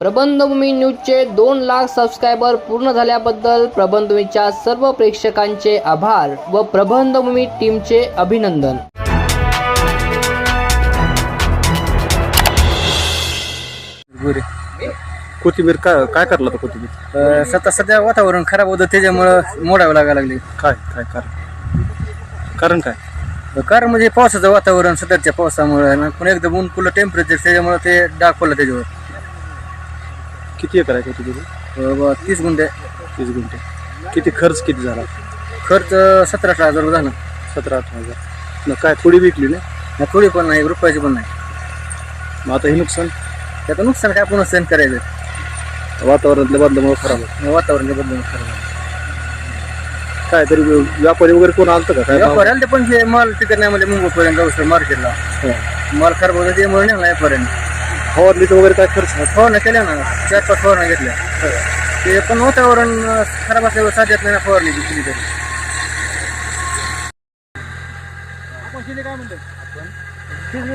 प्रबंधभूमी न्यूजचे 2 lakh subscriber पूर्ण झाल्याबद्दल प्रबंधभूमीच्या सर्व प्रेक्षकांचे आभार व प्रबंधभूमी टीमचे अभिनंदन। कोथिंबीर काय करला तर कोथिंबीर सध्या वातावरण खराब होतं त्याच्यामुळं मोडावं लागायला लागले। काय कारण कारण म्हणजे पावसाचं वातावरण सध्याच्या पावसामुळे पण एकदम ऊन पुलं टेम्परेचर त्याच्यामुळे ते डाग पडलं त्याच्यावर। किती एकर आहे कोथिंबीर? 30 गुंठे। 30 गुंठे। किती खर्च किती झाला? खर्च 17-18 हजार झाला। 17-18 हजार। काय थोडी विकली ना? थोडी पण नाही, रुपयाची पण नाही। मग आता हे नुकसान? त्याचं नुकसान काय आपण सहन करायचं? वातावरणातल्या बदलामुळे खराब आहे। वातावरणाच्या बदलून खराब काय तरी व्यापारी वगैरे कोण आलतं का? काय व्यापारी आले पण हे माल तिकडे नाही म्हणजे मुंबईपर्यंत जाऊ मार्केटला माल खराब होतं त्यामुळे नाही व्यापाऱ्यांनी फवारलीचं वगैरे काय खर्च? फवारण्या केल्या ना, 4-5 फवारण्या घेतल्या। ते पण वातावरण खराब असल्यावर साध्यात नाही फवारणी केली तरी। आपण शिले काय म्हणतो? आपण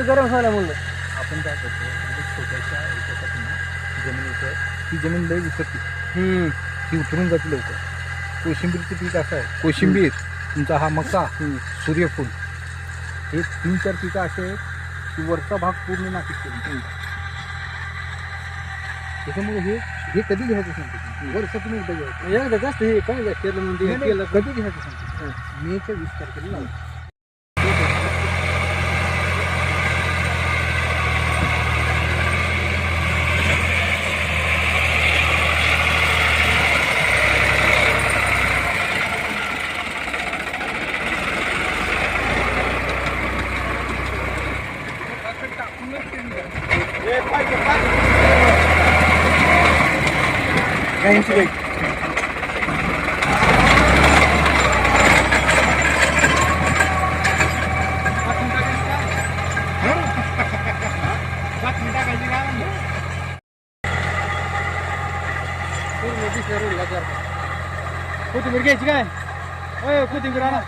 गरम व्हायला म्हणलं आपण काय करतो म्हणजे छोट्याशा याच्यासाठी जमिनीचं ती जमीन लई उतरते, ती उतरून जाते लवकर। कोशिंबीरचं पीक असं आहे, कोशिंबीर तुमचा हा मका, सूर्यफूल, हे 3-4 पिकं असे आहेत की वरचा भाग पूर्ण नाशिक केली। त्याच्यामुळे हे कधी घ्यायचं सांगतो, वर्षातून एकदा घ्यायचं। एकदा जास्त हे काय केलं म्हणजे केलं कधी घ्यायचं सांगतो, मेच्या 20 तारखेला लावायचं। कोथिंबीर घ्यायची काय? कोथिंबीर आणा।